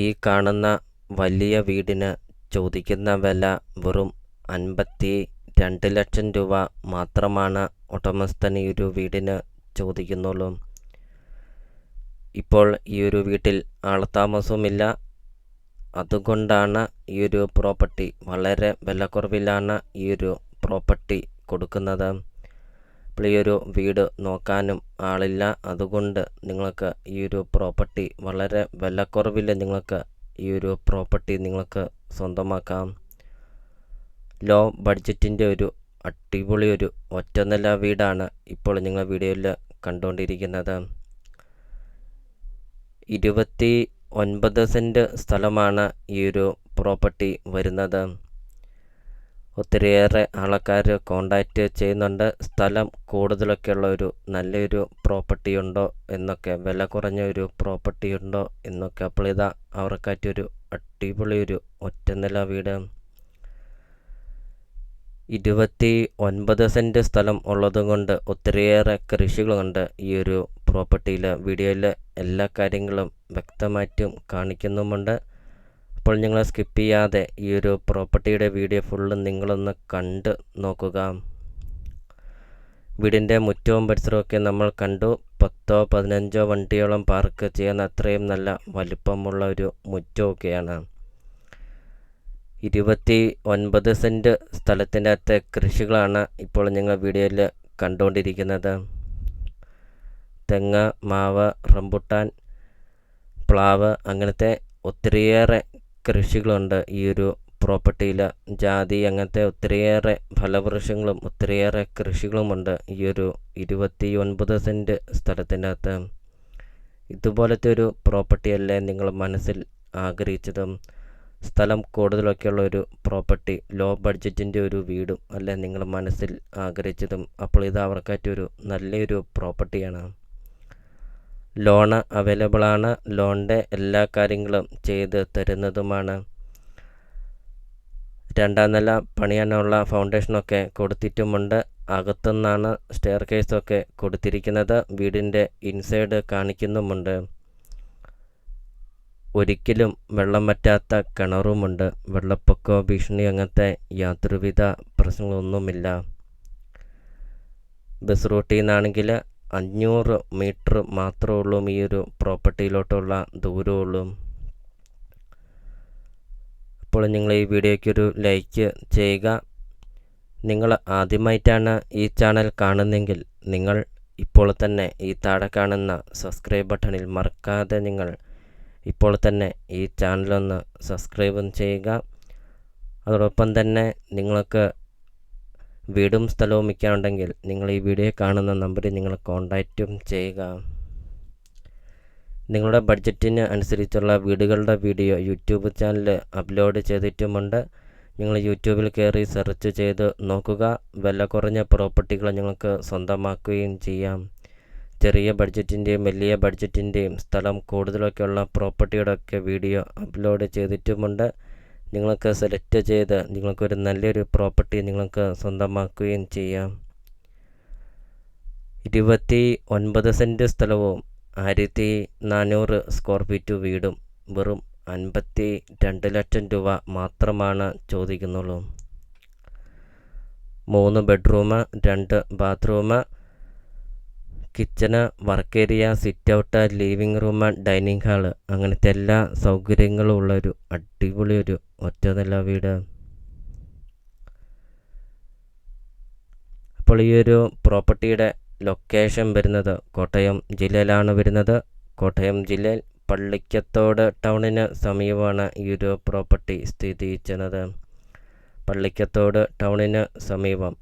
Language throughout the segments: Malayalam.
ഈ കാണുന്ന വലിയ വീടിന് ചോദിക്കുന്ന വില വെറും 52 ലക്ഷം രൂപ മാത്രമാണ് ഉടമസ്ഥൻ ഈ ഒരു വീടിന് ചോദിക്കുന്നുള്ളൂ. ഇപ്പോൾ ഈ ഒരു വീട്ടിൽ ആൾതാമസവുമില്ല. അതുകൊണ്ടാണ് ഈ ഒരു പ്രോപ്പർട്ടി വളരെ വിലക്കുറവിലാണ് ഈ ഒരു പ്രോപ്പർട്ടി കൊടുക്കുന്നത്. അപ്പോൾ ഈ ഒരു വീട് നോക്കാനും ആളില്ല. അതുകൊണ്ട് നിങ്ങൾക്ക് ഈ ഒരു പ്രോപ്പർട്ടി വളരെ വിലക്കുറവിൽ നിങ്ങൾക്ക് ഈ ഒരു പ്രോപ്പർട്ടി നിങ്ങൾക്ക് സ്വന്തമാക്കാം. ലോ ബഡ്ജറ്റിൻ്റെ ഒരു അടിപൊളി ഒരു ഒറ്റനില വീടാണ് ഇപ്പോൾ നിങ്ങൾ വീഡിയോയിൽ കണ്ടുകൊണ്ടിരിക്കുന്നത്. 29 സെൻറ്റ് സ്ഥലമാണ് ഈ ഒരു പ്രോപ്പർട്ടി വരുന്നത്. ഒത്തിരിയേറെ ആൾക്കാർ കോണ്ടാക്റ്റ് ചെയ്യുന്നുണ്ട്. സ്ഥലം കൂടുതലൊക്കെയുള്ള ഒരു നല്ലൊരു പ്രോപ്പർട്ടി ഉണ്ടോ എന്നൊക്കെ, വില കുറഞ്ഞ ഒരു പ്രോപ്പർട്ടി ഉണ്ടോ എന്നൊക്കെ. അപ്പോൾ ഇതാ അവർക്കായിട്ടൊരു അടിപൊളി ഒരു ഒറ്റനില വീട്. 29 സെൻറ്റ് സ്ഥലം ഉള്ളതുകൊണ്ട് ഒത്തിരിയേറെ കൃഷികളുണ്ട് ഈ ഒരു പ്രോപ്പർട്ടിയിൽ. വീഡിയോയിൽ എല്ലാ കാര്യങ്ങളും വ്യക്തമായിട്ടും കാണിക്കുന്നുമുണ്ട്. അപ്പോൾ നിങ്ങൾ സ്കിപ്പ് ചെയ്യാതെ ഈ ഒരു പ്രോപ്പർട്ടിയുടെ വീഡിയോ ഫുള്ള് നിങ്ങളൊന്ന് കണ്ട് നോക്കുക. വീടിൻ്റെ മുറ്റവും പരിസരമൊക്കെ നമ്മൾ കണ്ടു. 10-15 വണ്ടിയോളം പാർക്ക് ചെയ്യാൻ അത്രയും നല്ല വലിപ്പമുള്ള ഒരു മുറ്റമൊക്കെയാണ്. 29 സെൻറ്റ് സ്ഥലത്തിൻ്റെ അകത്തെ കൃഷികളാണ് ഇപ്പോൾ നിങ്ങൾ വീഡിയോയിൽ കണ്ടുകൊണ്ടിരിക്കുന്നത്. തെങ്ങ്, മാവ്, റംബുട്ടാൻ, പ്ലാവ്, അങ്ങനത്തെ ഒത്തിരിയേറെ കൃഷികളുണ്ട് ഈ ഒരു പ്രോപ്പർട്ടിയിൽ. ജാതി, അങ്ങനത്തെ ഒത്തിരിയേറെ ഫലവൃക്ഷങ്ങളും ഒത്തിരിയേറെ കൃഷികളുമുണ്ട് ഈ ഒരു 29 സെൻറ്റ് സ്ഥലത്തിൻ്റെ അകത്ത്. ഇതുപോലത്തെ ഒരു പ്രോപ്പർട്ടിയല്ലേ നിങ്ങൾ മനസ്സിൽ ആഗ്രഹിച്ചതും? സ്ഥലം കൂടുതലൊക്കെയുള്ള ഒരു പ്രോപ്പർട്ടി, ലോ ബഡ്ജറ്റിൻ്റെ ഒരു വീടും അല്ലേ നിങ്ങൾ മനസ്സിൽ ആഗ്രഹിച്ചതും? അപ്പോൾ ഇത് അവർക്കായിട്ടൊരു നല്ലൊരു പ്രോപ്പർട്ടിയാണ്. ലോണ് അവൈലബിളാണ്. ലോണിൻ്റെ എല്ലാ കാര്യങ്ങളും ചെയ്ത് തരുന്നതുമാണ്. 2ാം നില പണിയാനുള്ള ഫൗണ്ടേഷനൊക്കെ കൊടുത്തിട്ടുമുണ്ട്. അകത്തുനിന്നാണ് സ്റ്റെയർ കേസൊക്കെ കൊടുത്തിരിക്കുന്നത്. വീടിൻ്റെ ഇൻസൈഡ് കാണിക്കുന്നുമുണ്ട്. ഒരിക്കലും വെള്ളം വറ്റാത്ത കിണറുമുണ്ട്. വെള്ളപ്പൊക്ക ഭീഷണി അങ്ങനത്തെ യാതൊരുവിധ പ്രശ്നങ്ങളൊന്നുമില്ല. ബസ് റൂട്ടിൽ നിന്നാണെങ്കിൽ 500 മീറ്റർ മാത്രമേ ഉള്ളൂ ഈ ഒരു പ്രോപ്പർട്ടിയിലോട്ടുള്ള ദൂരമുള്ളൂ. അപ്പോൾ നിങ്ങൾ ഈ വീഡിയോയ്ക്കൊരു ലൈക്ക് ചെയ്യുക. നിങ്ങൾ ആദ്യമായിട്ടാണ് ഈ ചാനൽ കാണുന്നതെങ്കിൽ നിങ്ങൾ ഇപ്പോൾ തന്നെ ഈ താഴെ കാണുന്ന സബ്സ്ക്രൈബ് ബട്ടണിൽ മറക്കാതെ നിങ്ങൾ ഇപ്പോൾ തന്നെ ഈ ചാനലൊന്ന് സബ്സ്ക്രൈബും ചെയ്യുക. അതോടൊപ്പം തന്നെ നിങ്ങൾക്ക് വീടും സ്ഥലവും വിൽക്കാനുണ്ടെങ്കിൽ നിങ്ങൾ ഈ വീഡിയോ കാണുന്ന നമ്പറിൽ നിങ്ങൾ കോൺടാക്റ്റും ചെയ്യുക. നിങ്ങളുടെ ബഡ്ജറ്റിന് അനുസരിച്ചുള്ള വീടുകളുടെ വീഡിയോ യൂട്യൂബ് ചാനൽ അപ്ലോഡ് ചെയ്തിട്ടുമുണ്ട്. നിങ്ങൾ യൂട്യൂബിൽ കയറി സെർച്ച് ചെയ്ത് നോക്കുക. വില കുറഞ്ഞ പ്രോപ്പർട്ടികൾ നിങ്ങൾക്ക് സ്വന്തമാക്കുകയും ചെയ്യാം. ചെറിയ ബഡ്ജറ്റിൻ്റെയും വലിയ ബഡ്ജറ്റിൻ്റെയും സ്ഥലം കൂടുതലൊക്കെയുള്ള പ്രോപ്പർട്ടിയുടെയൊക്കെ വീഡിയോ അപ്ലോഡ് ചെയ്തിട്ടുമുണ്ട്. നിങ്ങൾക്ക് സെലക്ട് ചെയ്ത് നിങ്ങൾക്കൊരു നല്ലൊരു പ്രോപ്പർട്ടി നിങ്ങൾക്ക് സ്വന്തമാക്കുകയും ചെയ്യാം. 29 സെൻറ്റ് സ്ഥലവും 1400 സ്ക്വയർ ഫീറ്റ് വീടും വെറും 52 ലക്ഷം രൂപ മാത്രമാണ് ചോദിക്കുന്നുള്ളൂ. 3 bedroom, 2 bathroom, kitchen, work area, sit out, living room, dining hall, അങ്ങനത്തെ എല്ലാ സൗകര്യങ്ങളും ഉള്ളൊരു അടിപൊളി ഒരു ഒറ്റനില വീട്. അപ്പോൾ ഈ ഒരു പ്രോപ്പർട്ടിയുടെ ലൊക്കേഷൻ വരുന്നത് കോട്ടയം ജില്ലയിലാണ് വരുന്നത്. കോട്ടയം ജില്ലയിൽ പള്ളിക്കത്തോട് ടൗണിന് സമീപമാണ് ഈ ഒരു പ്രോപ്പർട്ടി സ്ഥിതി ചെയ്യുന്നത്. പള്ളിക്കത്തോട് ടൗണിന് സമീപം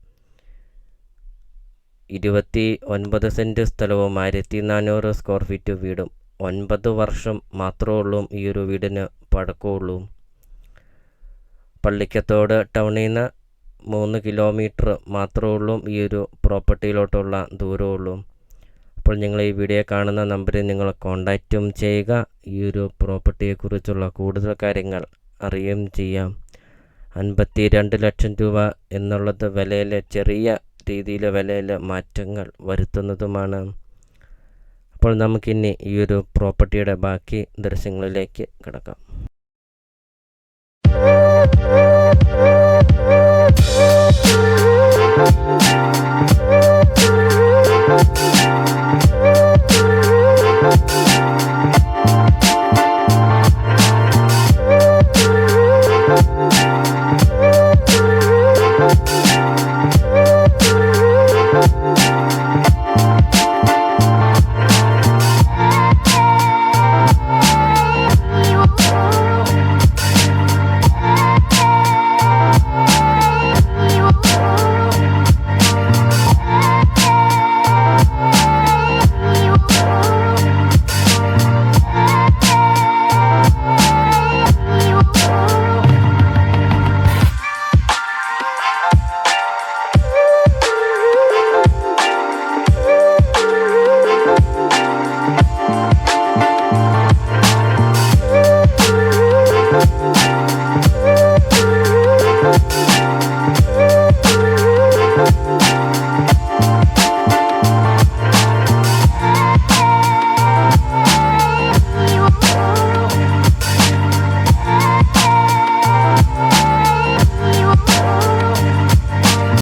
29 സെൻറ്റ് സ്ഥലവും 1400 സ്ക്വയർ ഫീറ്റ് വീടും 9 വർഷം മാത്രമേ ഉള്ളൂ ഈ ഒരു വീടിന് പഴക്കമുള്ളൂ. പള്ളിക്കത്തോട് ടൗണിൽ നിന്ന് 3 കിലോമീറ്റർ മാത്രമേ ഉള്ളൂ ഈ ഒരു പ്രോപ്പർട്ടിയിലോട്ടുള്ള ദൂരമുള്ളൂ. അപ്പോൾ നിങ്ങൾ ഈ വീഡിയോ കാണുന്ന നമ്പറിൽ നിങ്ങൾ കോൺടാക്റ്റും ചെയ്യുക. ഈ ഒരു പ്രോപ്പർട്ടിയെക്കുറിച്ചുള്ള കൂടുതൽ കാര്യങ്ങൾ അറിയുകയും ചെയ്യാം. 52 ലക്ഷം രൂപ എന്നുള്ളത് വിലയിൽ ചെറിയ രീതിയിൽ വിലയിൽ മാറ്റങ്ങൾ വരുത്തുന്നതുമാണ്. അപ്പോൾ അപ്പോൾ നമുക്കിനി ഈ ഒരു പ്രോപ്പർട്ടിയുടെ ബാക്കി ദൃശ്യങ്ങളിലേക്ക് കിടക്കാം.